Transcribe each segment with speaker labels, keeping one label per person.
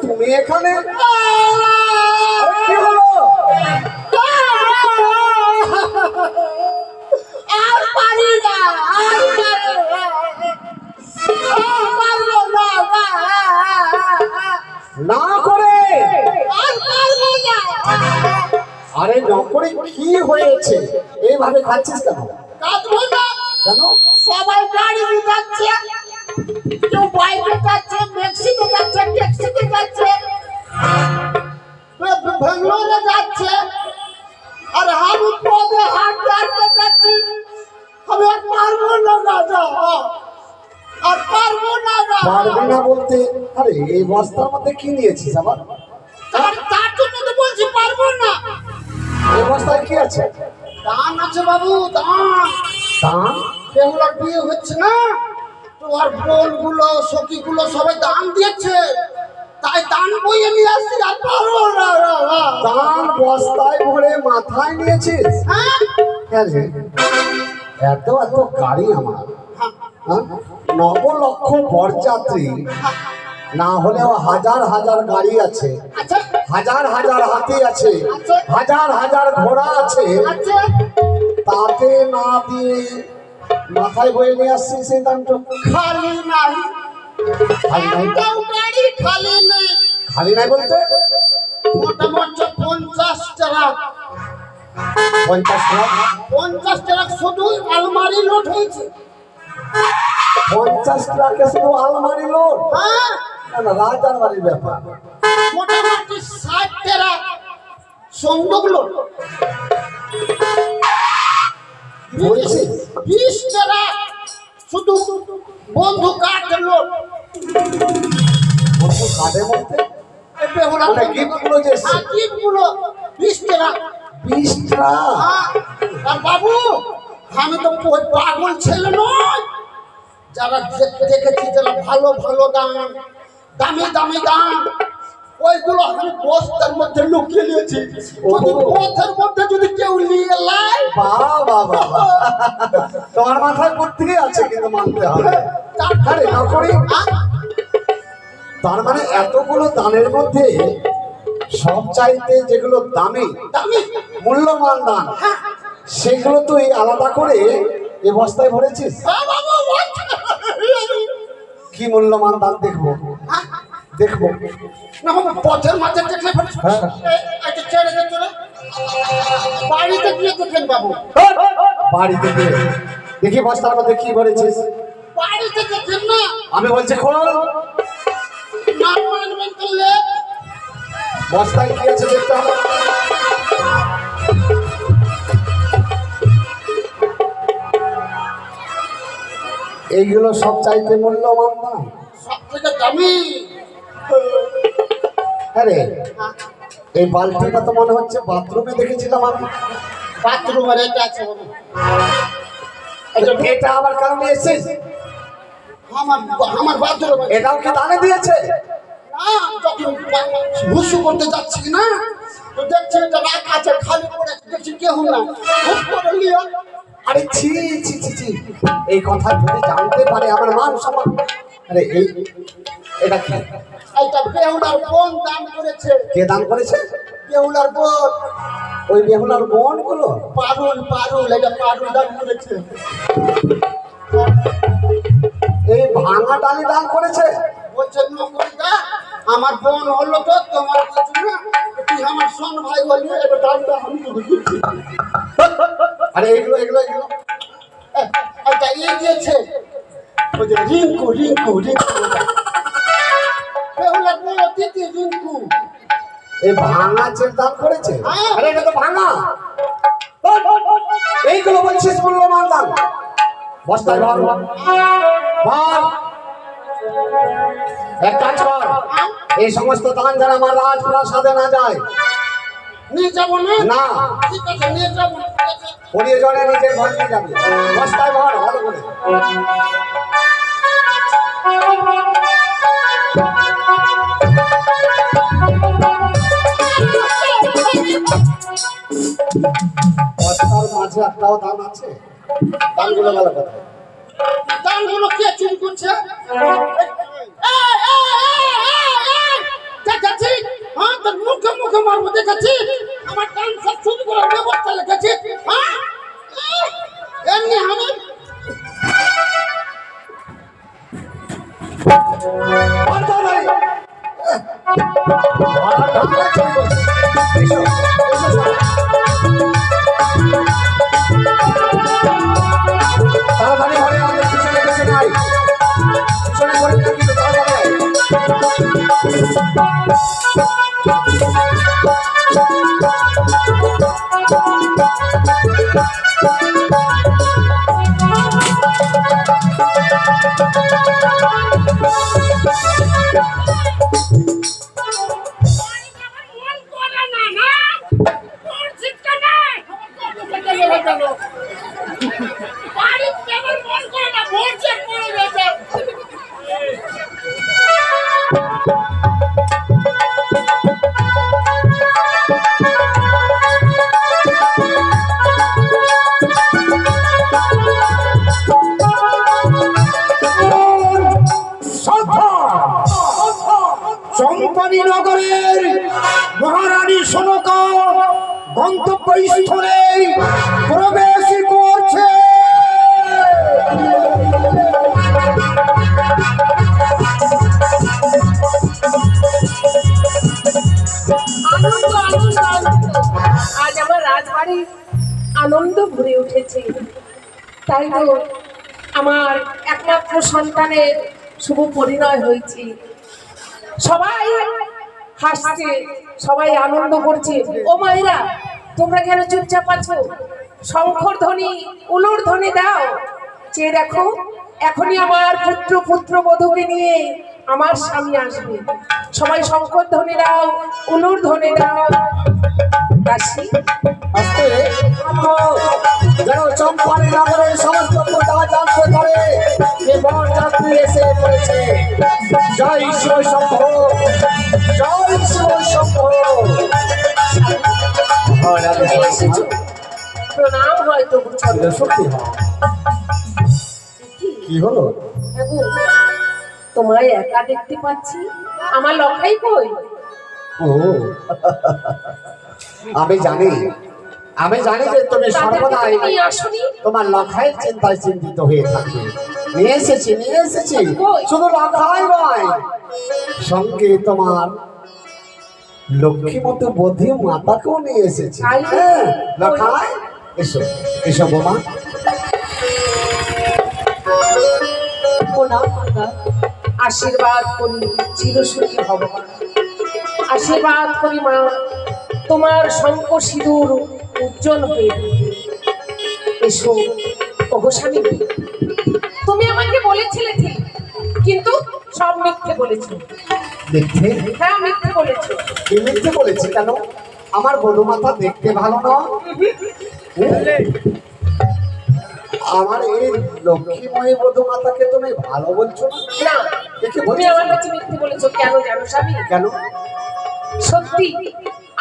Speaker 1: তুমি এখানে কি হলো? না করে আরে নকরে কি হয়েছে? এইভাবে খাচ্ছিস কেন? কেন?
Speaker 2: সবাই গাড়ি যাচ্ছে, কেউ বাইকে যাচ্ছে, মেক্সিকো যাচ্ছে, ট্যাক্সিতে যাচ্ছে, বেঙ্গলোরে যাচ্ছে, আর আমি পদে হাঁটতে হাঁটতে যাচ্ছি। আমি আর পারবো না রাজা, আর পারবো না।
Speaker 1: পারবো না বলতে? আরে এই বস্তার মধ্যে কি নিয়েছিস আবার?
Speaker 2: তার জন্য তো বলছি পারবো না।
Speaker 1: এই বস্তায় কি আছে?
Speaker 2: দান আছে বাবু, দান।
Speaker 1: দান?
Speaker 2: বেহুলার বিয়ে হচ্ছে না, তোমার বোনগুলো সখীগুলো সবাই দান দিয়েছে, তাই দান বইয়ে নিয়ে আসছি। আর পারবো না।
Speaker 1: দান বস্তায় ভরে মাথায় নিয়েছিস?
Speaker 2: হ্যাঁ,
Speaker 1: এত এত গাড়ি আমার, নব লক্ষ বরযাত্রী, না হলেও হাজার হাজার গাড়ি আছে,
Speaker 2: আচ্ছা
Speaker 1: হাজার হাজার হাতি আছে, হাজার হাজার ঘোড়া আছে,
Speaker 2: আচ্ছা,
Speaker 1: তাতে না দিয়ে মাথায় বয়ে নিয়ে আসছি সেই দানটা?
Speaker 2: খালি নাই, একটাও গাড়ি খালি নেই।
Speaker 1: খালি নাই বলতে?
Speaker 2: মোটামুটি 50 ট্রাক।
Speaker 1: 50 ট্রাক?
Speaker 2: 50 ট্রাক শুধু আলমারি লোড হয়েছে।
Speaker 1: 50 ট্রাকে শুধু আলমারি লোড?
Speaker 2: হ্যাঁ,
Speaker 1: না, রাজার বাড়ির ব্যাপার।
Speaker 2: মোটামুটি 60 ট্রাক সন্দক লোড। 20 ট্রাক শুধু বন্ধু কাঠের লোড।
Speaker 1: বন্ধু কাঠের মধ্যে
Speaker 2: বেহুলা
Speaker 1: গিফটগুলো যে
Speaker 2: গিফটগুলো 20 ট্রাক।
Speaker 1: 20 ট্রাক?
Speaker 2: আর বাবু, আমি তো ওই পাগল ছেলে নয়, যারা দেখেছি যারা ভালো ভালো দাম, দামি দামি দাম, ওইগুলো আমি বস্তার মধ্যে লুকিয়ে নিয়েছি। যদি পথের মধ্যে যদি কেউ নিয়ে লাই,
Speaker 1: বাবা তোমার মাথায় বুদ্ধি আছে, কিন্তু মানতে হবে। আরে নকরি, তার মানে এতগুলো দানের মধ্যে সব চাইতে যেগুলো দামি
Speaker 2: দামি
Speaker 1: মূল্যবান দান, সেগুলো তুই আলাদা করে এ বস্তায় ভরেছিস? কি মূল্যবান দান দেখবো? দেখবো
Speaker 2: না বাবু, পথের মাঝে দেখলে ছেড়ে দে, চলে বাড়িতে গিয়ে দেখেন বাবু।
Speaker 1: বাড়িতে গিয়ে দেখি বস্তার মধ্যে কি ভরেছিস।
Speaker 2: বাড়িতে দেখেন না,
Speaker 1: আমি বলছি খোল।
Speaker 2: না মানবেন করলে
Speaker 1: বস্তায় কি আছে দেখতে হবে। এইগুলো সব চাইতে মূল্যবান দান,
Speaker 2: সব থেকে দামি।
Speaker 1: আরে এই বালতিটা তো মনে হচ্ছে বাথরুমে দেখেছিলাম আমি।
Speaker 2: বাথরুমের এটা আছে বাবু।
Speaker 1: এটা আবার কারণ এসেছিস?
Speaker 2: আমার বাথরুম
Speaker 1: এটাও কি দানে দিয়েছে?
Speaker 2: না, যখন হুসু করতে যাচ্ছি না, তো দেখছি এটা রাখা আছে, খালি পড়ে দেখছি কেউ না, হুস করে নিয়ে।
Speaker 1: আরে ছি ছি ছি ছি, এই কথা যদি জানতে পারে আমার মান সম্মান। আরে এটা কি?
Speaker 2: এটা বেহুলার বোন দান করেছে।
Speaker 1: কে দান করেছে?
Speaker 2: বেহুলার বোন।
Speaker 1: ওই বেহুলার বোন গুলো?
Speaker 2: পারুল পারুল, এটা পারুল দান করেছে।
Speaker 1: এই ভাঙা ডালি দান করেছে?
Speaker 2: বলছে নকরিদা, আমার বোন হলো তো তোমার কিছু না, তুই আমার সোন ভাই হলি, এটা দানটা আমি তোকে দিচ্ছি।
Speaker 1: আরে এগুলো এগুলো এগুলো
Speaker 2: এটা দিয়েছে ওই যে রিঙ্কু রিঙ্কু রিঙ্কু, বেহুলার বোন দিদি রিঙ্কু।
Speaker 1: এই ভাঙা চেক দান করেছে? আরে এটা তো ভাঙা। এইগুলো বলছিস মূল্যবান দান? বস্তায় ভর ভর। এক কাজ কর, এই সমস্ত দান যেন আমার রাজপ্রাসাদে না যায়।
Speaker 2: নিয়ে যাবো না?
Speaker 1: না,
Speaker 2: ঠিক আছে, নিয়ে যাবো।
Speaker 1: পরিয়ে জনে নিজের ঘর নিয়ে যাবে। বস্তায় ভর ভালো করে। কাছে একটাও দান আছে? দানগুলো গেল কোথায়?
Speaker 2: দানগুলো কে চুরি করছে? দেখেছি, হ্যাঁ, তোর মুখে মুখে মারবো, দেখেছি আমার দান সব চুরি করার ব্যবস্থা লেগেছি। হ্যাঁ, এমনি আমি
Speaker 1: তাড়াতাড়ি ঘরে আমাদের পিছনে পিছনে আয়। পিছনে ঘরে না কিন্তু তাড়াতাড়ি আয়।
Speaker 3: চম্পানী নগরের মহারানী সনকা গন্তব্যস্থলে প্রবেশ করছে।
Speaker 4: আনন্দ আনন্দ আনন্দ, আজ আমার রাজবাড়ি আনন্দ ভরে উঠেছে। তাই তো আমার একমাত্র সন্তানের শুভ পরিণয় হয়েছে। সবাই হাসছে, সবাই আনন্দ করছে। ও মায়েরা, তোমরা কেন চুপচাপ আছো? শঙ্খর ধ্বনি, উলুর ধ্বনি দাও। চেয়ে দেখো, এখনই আমার পুত্র পুত্রবধূকে নিয়ে আমার স্বামী আসবে। সবাই শঙ্খর ধ্বনি দাও, উলুর ধ্বনি দাও। দাসী,
Speaker 1: আস্তে যেন চম্পানী নগরের সমস্ত প্রজা জানতে পারে যে বরযাত্রী এসে পড়েছে। জয় শিব শম্ভ, জয় শিব শম্ভ।
Speaker 4: এসেছো? প্রণাম হয় তবু চলো।
Speaker 1: সত্যি হয়। কি হলো?
Speaker 4: বাবু, তোমায় একা দেখতে পাচ্ছি, আমার লখাই কই?
Speaker 1: ও আমি জানি যে তুমি সর্বদাই
Speaker 4: নিয়ে আসনি।
Speaker 1: তোমার লখাইয়ের চিন্তায় চিন্তিত হয়ে থাকবে। নিয়ে এসেছি।
Speaker 4: কই?
Speaker 1: শুধু লখাই নয়, সঙ্গে তোমার লক্ষ্মীমতো বোধি মাতাকেও নিয়ে এসেছি।
Speaker 4: তাই?
Speaker 1: হ্যাঁ, লখাই এসো এসো বোমা।
Speaker 4: প্রণাম মাতা। আশীর্বাদ করি চিরসুখী ভগবান। আশীর্বাদ করি মা, তোমার শঙ্খ সিঁদুর উজ্জ্বল হয়ে থাকে। এসো ওগো স্বামী, তুমি আমাকে বলেছিলে ঠিক, কিন্তু সব মিথ্যে বলেছো।
Speaker 1: দেখতে
Speaker 4: হ্যাঁ, মিথ্যে বলেছো।
Speaker 1: কি মিথ্যে বলেছি কেন? আমার বধূ মাতা দেখতে ভালো না? আমার এই লক্ষ্মীময়ী বধূ মাতাকে তুমি ভালো বলছো না?
Speaker 4: না,
Speaker 1: দেখে
Speaker 4: তুমি
Speaker 1: বলছো
Speaker 4: আমার কাছে মিথ্যে বলেছো। কেন জানো স্বামী?
Speaker 1: কেন?
Speaker 4: সত্যি,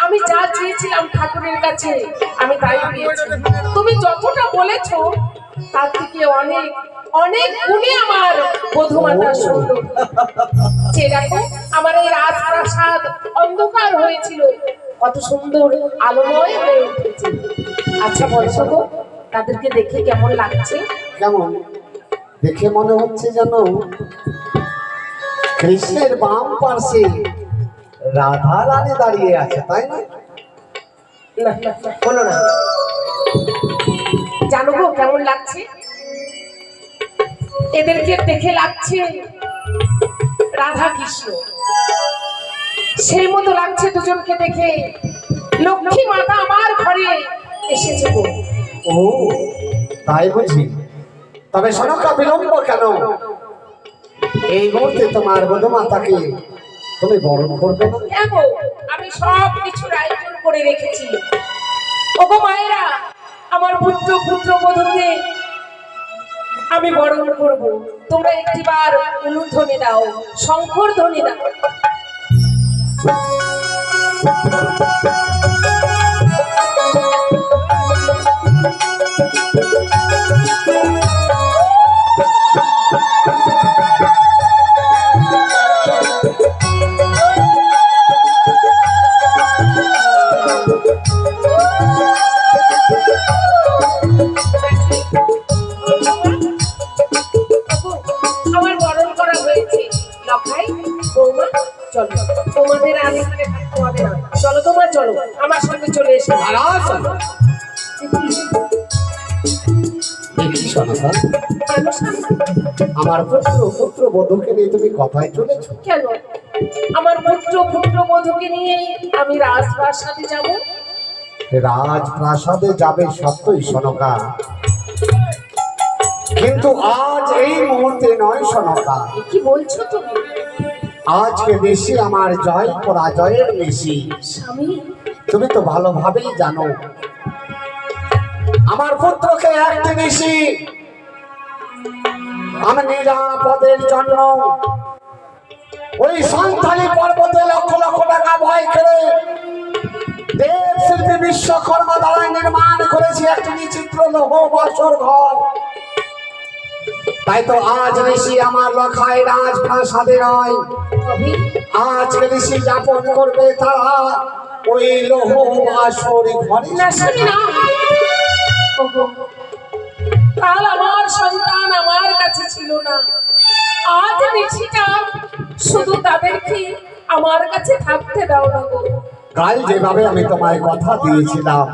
Speaker 4: আমি যা চেয়েছিলাম ঠাকুরের কাছে আমি তাই পেয়েছি। তুমি যতটা বলেছো তার থেকে অনেক অনেক গুণে আমার বধূমাতা সুন্দর। যে দেখো, আমার এই রাজপ্রাসাদ অন্ধকার হয়েছিল, কত সুন্দর আলোময় হয়ে উঠেছে। আচ্ছা বলছো গো, তাদেরকে দেখে কেমন লাগছে?
Speaker 1: কেমন দেখে মনে হচ্ছে যেন কৃষ্ণের বাম পার্শ্বে রাধা রানী দাঁড়িয়ে আছে, তাই না?
Speaker 4: না, বলো না। জানো গো কেমন লাগছে? এদেরকে দেখে লাগছে রাধা কৃষ্ণ, সেই মতো লাগছে দুজনকে দেখে লক্ষ্মী মাতা আমার ঘরে এসেছে গো।
Speaker 1: ও তাই বুঝি? তবে সনকা বিলম্ব কেন? এই মুহূর্তে তোমার বধূ মাতাকে তুমি বরণ করবে না?
Speaker 4: হ্যাঁ গো, আমি সব কিছুর আয়োজন করে রেখেছি। ওগো মায়েরা, আমার পুত্র পুত্রবধূকে আমি বরণ করব। তোমরা একটিবার উলুর ধ্বনি দাও, শঙ্খর ধ্বনি দাও। আমার বরণ করা হয়েছে। লখাই, বৌমা, চলো, তোমাদের আর এখানে থাকতে হবে না। চলো তোমার, চলো আমার সঙ্গে চলে এসো।
Speaker 1: দেখি সনকা,
Speaker 4: কেন স্বামী?
Speaker 1: আমার পুত্র বধূকে নিয়ে তুমি কথায় চলেছ?
Speaker 4: কেন আমার পুত্র বধূকে নিয়ে আমি রাজপ্রাসাদে যাব?
Speaker 1: রাজপ্রাসাদে যাবে সত্যই সনকা, কিন্তু আজ এই মুহূর্তে নয় সনকা।
Speaker 4: কি বলছো তুমি?
Speaker 1: আজকে বেশি আমার জয় পরাজয়ের বেশি।
Speaker 4: স্বামী,
Speaker 1: তুমি তো ভালোভাবেই জানো আমার পুত্রকে একটি বেশি আমি নিরাপদের জন্য ওই সন্তানী পর্বতে লক্ষ লক্ষ টাকা ভয় করে দেব শিল্পী বিশ্বকর্মা দ্বারা নির্মাণ করেছি একটি বিচিত্র লৌহ বাসর ঘর। তাই তো আজ ঋষি আমার লখাই রাজপ্রাসাদে নয়, আজ ঋষি যাপন করবে তারা ওই লৌহ বাসর ঘরে।
Speaker 4: না স্বামী, না। ওগো, কাল আমার সন্তান আমার কাছে ছিল না, আজ নিশিটা শুধু তাদেরকে আমার কাছে থাকতে দাও না গো।
Speaker 1: কাল যেভাবে আমি তোমায় কথা দিয়েছিলাম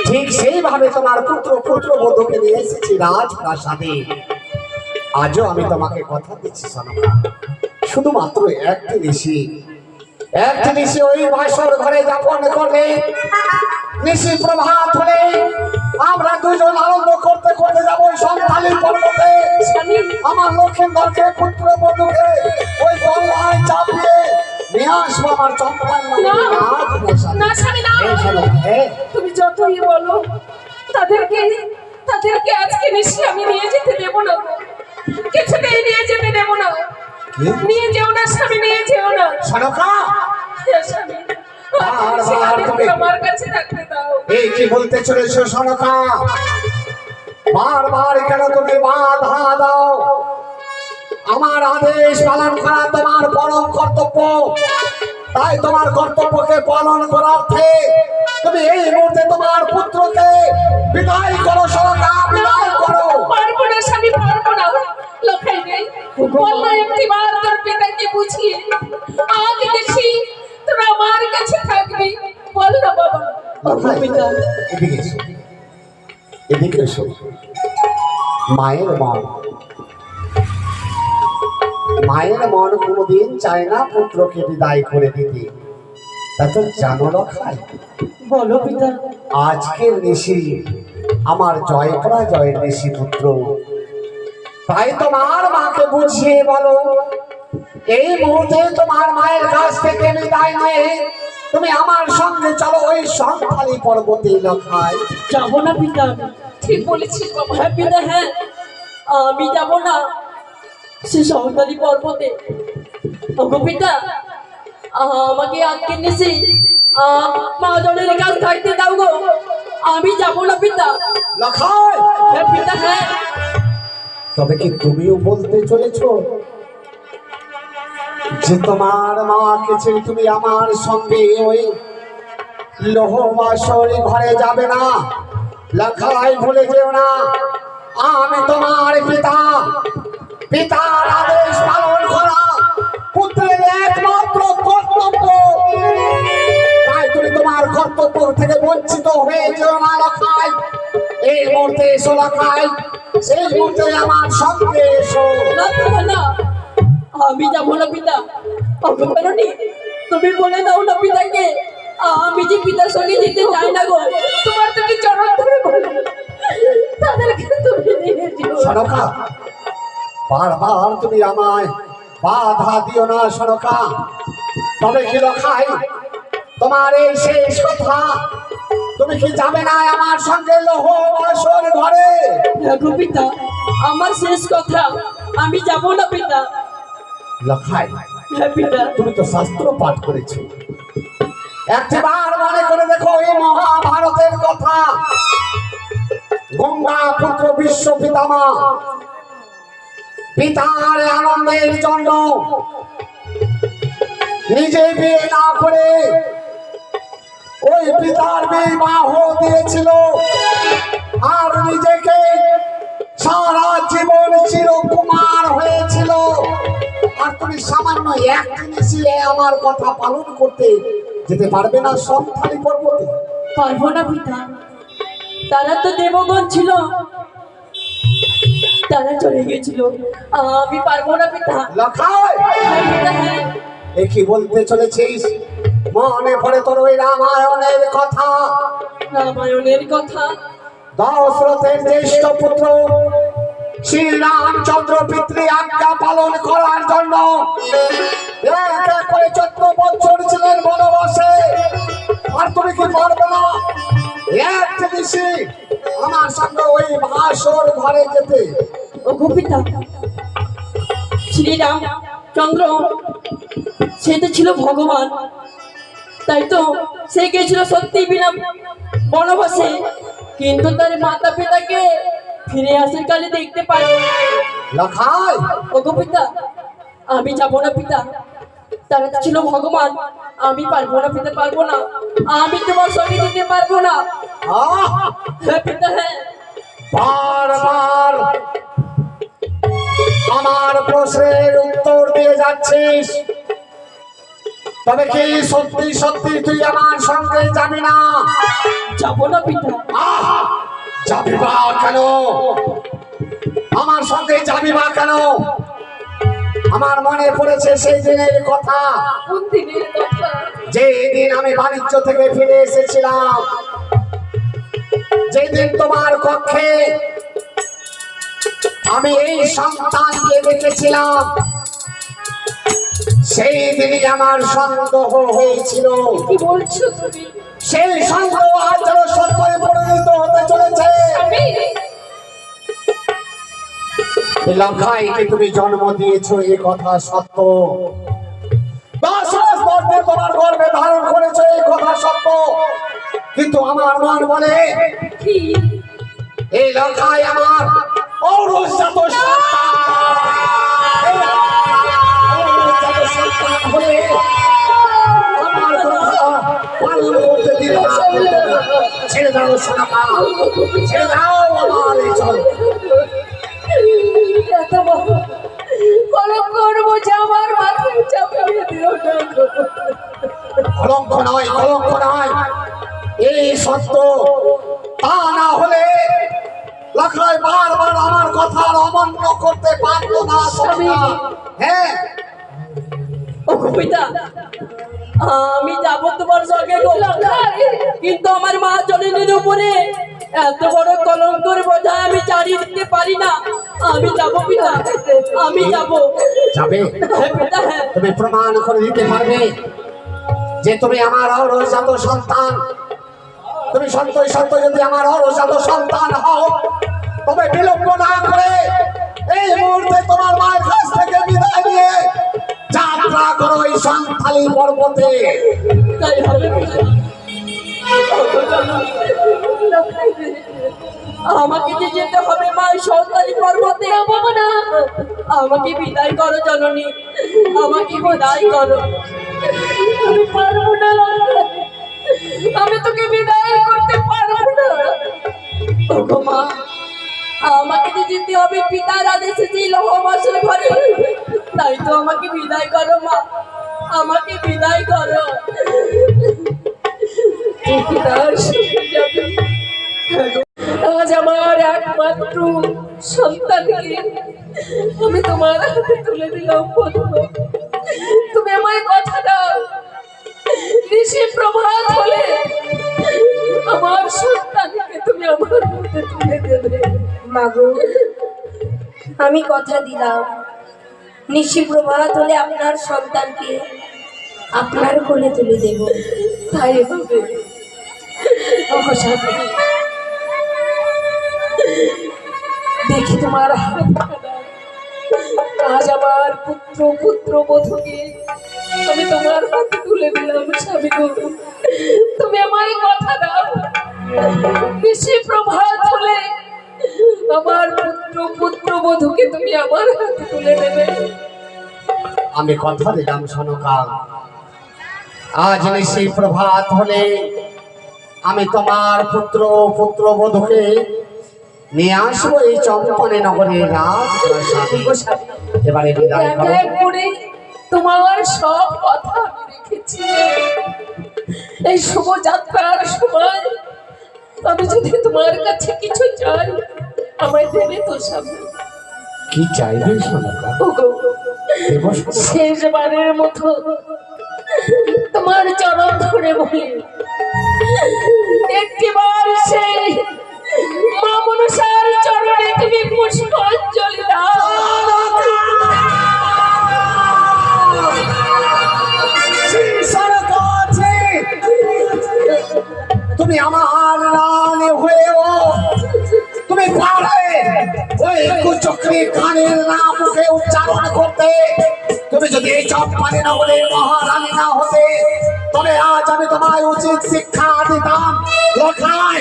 Speaker 1: ঠিক সেইভাবে তোমার পুত্র বধূকে নিয়ে এসেছি রাজপ্রাসাদে। আজও আমি তোমাকে কথা দিচ্ছি সনকা, শুধুমাত্র একটি ঋষি ওই বাসর ঘরে যাপন করলে নিশি প্রভাত হলে আমরা দুজন আনন্দ করতে করতে যাবো ওই সন্তানী পর্বতে। আমার লক্ষ্মীন্দরকে পুত্র বধূকে ওই গলায় চাপিয়ে নিয়ে আসবো আমার চম্পার
Speaker 4: না স্বামী, না। তুমি যতই বলো তাদেরকে আজকে নিশি আমি নিয়ে যেতে দেবো না গো। কিছুতেই নিয়ে যেতে দেবো না। নিয়ে যেও না স্বামী, নিয়ে যেও না।
Speaker 1: সনকা,
Speaker 4: স্বামী,
Speaker 1: আমার
Speaker 4: কাছে থাকতে দাও।
Speaker 1: এই কি বলতে চলেছো সনকা? বারবার কেন তুমি বাধা দাও? আমার আদেশ পালন করা তোমার পরম কর্তব্য, তাই তোমার কর্তব্যকে পালন করার্থে তুমি এই মুহূর্তে তোমার পুত্রকে বিদায় করো সনকা, বিদায় করো।
Speaker 4: পারবো না স্বামী, পারবো না। লখাই নেই, বললো একটিবার তোর পিতাকে বুঝিয়ে আজ দেখি তোরা আমার কাছে থাকবি। বল না বাবা।
Speaker 1: এদিকে এসো, এদিকে এসো। মায়ের মন কোনোদিন চায় না পুত্রকে বিদায় করে দিতে, তা তো জানো লখাই।
Speaker 4: বলো পিতা।
Speaker 1: আজকের ঋষি আমার জয় পরাজয়ের ঋষি পুত্র, তাই তোমার মাকে বুঝিয়ে বলো এই মুহূর্তে তোমার মায়ের কাছ থেকে বিদায় নিয়ে তুমি আমার সঙ্গে চলো ওই সন্তানী পর্বতে। লখাই,
Speaker 5: যাবো না পিতা।
Speaker 4: ঠিক বলেছিস বাবা।
Speaker 5: হ্যাঁ পিতা, হ্যাঁ, আমি যাব না সে সন্তানী পর্বতে। ওগো পিতা, আমাকে আজকে নিছি মা জনের কাছ থাকতে দাও গো। আমি যাব না পিতা।
Speaker 1: লখাই,
Speaker 5: হ্যাঁ পিতা, হ্যাঁ।
Speaker 1: তবে কি তুমিও বলতে চলেছো যে তোমার মাকে ছেড়ে তুমি আমার সঙ্গে ওই লৌহ বাসর ঘরে যাবে না? লখাই, ভুলে যেও না আমি তোমার পিতার আদেশ পালন করা পুত্রের একমাত্র কর্তব্য, তাই তুমি তোমার কর্তব্য থেকে বঞ্চিত হয়ে যেও না। লখাই, এই মুহূর্তে এসো। লখাই, সেই মুহূর্তে আমার সঙ্গে এসো।
Speaker 5: না পিতা, না, আমি যাব না পিতা। ওগো বেরোনি, তুমি বলে দাও না পিতাকে আমি যে পিতার সঙ্গে যেতে চাই না গো।
Speaker 4: তোমার তুমি চরণ ধরে বলো তাদেরকে তুমি নিয়ে যেও।
Speaker 1: সনকা, বারবার তুমি আমায় বাধা দিও না সনকা। তবে কি লখাই, তোমার এই শেষ কথা, তুমি কি যাবে না আমার সঙ্গে লৌহ বাসর ঘরে?
Speaker 5: দেখো পিতা, আমার শেষ কথা, আমি যাব না পিতা।
Speaker 1: লখাই,
Speaker 5: হ্যাঁ পিতা।
Speaker 1: তুমি তো শাস্ত্র পাঠ করেছো, একবার মনে করে দেখো এই মহাভারতের কথা। গঙ্গা পুত্র বিশ্ব পিতামা পিতার আনন্দের জন্য নিজে বিয়ে না করে ওই পিতার বিবাহ দিয়েছিল আর নিজেকে সারা জীবন চিরকুমার হয়েছিল। আর তুমি সামান্য এক জিনিসে আমার কথা পালন করতে যেতে পারবে না সন্তানী পর্বতে?
Speaker 5: পারবো না পিতা, তারা তো দেবগণ ছিল, তারা চলে গেছিল, আমি পারবো না পিতা।
Speaker 1: লখাই,
Speaker 5: হ্যাঁ পিতা, হ্যাঁ।
Speaker 1: এ কি বলতে চলেছিস? মনে পড়ে তোর ওই রামায়ণের কথা?
Speaker 5: রামায়ণের কথা?
Speaker 1: দশরথের জ্যেষ্ঠ পুত্র শ্রীরামচন্দ্র পিতৃ আজ্ঞা পালন করার জন্য এক এক করে 14 বছর ছিলেন বনবাসে। আর তুমি কি পারবে না এক জিনিসই আমার সঙ্গে ওই ভাসর ঘরে যেতে?
Speaker 5: ও পিতা, শ্রীরাম চন্দ্র সে তো ছিল ভগবান, তাই তো সে গেছিল সত্যি বিনা বনবাসে, কিন্তু তার মাতা পিতাকে ফিরে আসার কালে দেখতে পাই।
Speaker 1: লখাই,
Speaker 5: ও পিতা, আমি যাবো না পিতা, তারা তো ছিল ভগবান, আমি পারবো না পিতা, পারবো না, আমি তোমার সঙ্গে যেতে পারবো না। হ্যাঁ পিতা, হ্যাঁ।
Speaker 1: বারবার আমার প্রশ্নের উত্তর দিয়ে যাচ্ছিস, তবে কি সত্যি সত্যি তুই আমার সঙ্গে যাবি না?
Speaker 5: যাবো না পিতা।
Speaker 1: যাবি বা কেন? আমার সঙ্গে যাবি বা কেন? আমার মনে পড়েছে সেই দিনের কথা,
Speaker 5: কোন দিনের কথা?
Speaker 1: যেদিন আমি বাণিজ্য থেকে ফিরে এসেছিলাম, যেদিন তোমার কক্ষে আমি এই সন্তানকে দেখেছিলাম, সেই দিনই আমার সন্দেহ হয়েছিল।
Speaker 5: কি বলছো তুমি?
Speaker 1: সেই সন্দেহ আজ যেন সত্যে পরিণত হতে চলেছে। লঙ্কাইকে তুমি জন্ম দিয়েছো, এই কথা সত্য। 10 মাস পরে তোমার গর্ভে ধারণ করেছো, এই কথা সত্য। কিন্তু আমার মন বলে
Speaker 5: কি?
Speaker 1: এই লঙ্কায় আমার ঔরসজাত সন্তান। এই ঔরসজাত সন্তান হলে আমার কথা পালন করতে দিলে না। ছেড়ে দাও সোনামা, ছেড়ে দাও আমার এই চল।
Speaker 5: এত বড় কলঙ্কর বোঝা আমার মাথায় চাপিয়ে দিও না।
Speaker 1: কলঙ্ক নয়, কলঙ্ক নয়, এই সত্য। তা না হলে লখাই বারবার আমার কথার অমান্য করতে পারতো না। হ্যাঁ,
Speaker 5: ও কবিতা, আমি যাবো তোমার সঙ্গে গো, কিন্তু আমার মা জননীর উপরে এত বড় কলঙ্কর বোঝা আমি চালিয়ে দিতে পারি না। আমি যাবো পিতা, আমি যাবো।
Speaker 1: যাবে?
Speaker 5: হ্যাঁ পিতা, হ্যাঁ।
Speaker 1: তুমি প্রমাণ করে দিতে পারবে যে তুমি আমার ঔরসজাত সন্তান? তুমি সত্যই সত্য যদি আমার ঔরসজাত সন্তান হও, তবে বিলম্ব না করে এই মুহূর্তে তোমার মায়ের কাছ থেকে বিদায় নিয়ে যাত্রা করো এই সন্তালী পর্বতে।
Speaker 5: তাই হবে পিতা। আমাকে যে যেতে হবে মা সন্তানী পর্বতে। বাবা না, আমাকে বিদায় করো জননী, আমাকে বিদায় করো। আমি পারবো না লঙ্কাই, আমি তোকে বিদায় করতে পারবো না। ওগো মা, আমাকে যে যেতে হবে পিতার আদেশে সেই লহমাসের ঘরে, তাই তো আমাকে বিদায় করো মা, আমাকে বিদায় করো। আজ আমার একমাত্র সন্তানকে আমি তোমার হাতে তুলে দিলাম। তুমি আমায় কথা দাও, ঋষি প্রভাত হলে আমার সন্তানকে তুমি আমার হাতে তুলে দেবে।
Speaker 6: মাগো, আমি কথা দিলাম, নিশি প্রভাত হলে আপনার সন্তানকে আপনার কোলে তুলে দেব।
Speaker 5: তাই হবে। দেখি তোমার হাত। আজ আমার পুত্র বধূকে আমি তোমার হাতে তুলে দিলাম। স্বামী গো, তুমি আমায় কথা দাও, বেশি প্রভাত হলে
Speaker 4: আমার পুত্রবধূকে তুমি আমার হাতে তুলে দেবে।
Speaker 1: আমি কথা দিলাম সনকা, আজ নিশি প্রভাত হলে আমি তোমার পুত্রবধূকে নিয়ে আসবো এই চম্পনে নগরের রাজপ্রাসাদে। এবারে বিদায় করো।
Speaker 4: এক করে তোমার সব কথা আমি রেখেছি। এই শুভযাত্রার সময় আমি যদি তোমার কাছে কিছু চাই, আমায় দেবে তো স্বামী?
Speaker 1: কি চাইবে সনকা?
Speaker 4: ওগো, শেষবারের মতো তোমার চরণ ধরে বলি, একটিবার সেই মা মনসার চরণে তুমি পুষ্পাঞ্জলি দাও।
Speaker 1: তুমি আমার রানী হয়েও তুমি পারে ওই কুচক্রী কানের নাম মুখে উচ্চারণ করতে। তুমি যদি এই চম্পানি নগরের মহারানী না হতে, তবে আজ আমি তোমায় উচিত শিক্ষা দিতাম। লখাই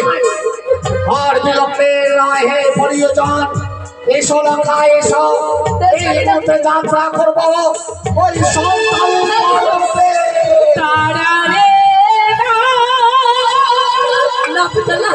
Speaker 1: আর বিলম্বে নয় হে প্রিয়জন, এসো লখাই এসো, এই মুহূর্তে যাত্রা করবো ওই সন্তান
Speaker 4: তারারে না পিতলা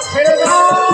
Speaker 1: ছেড়ে দাও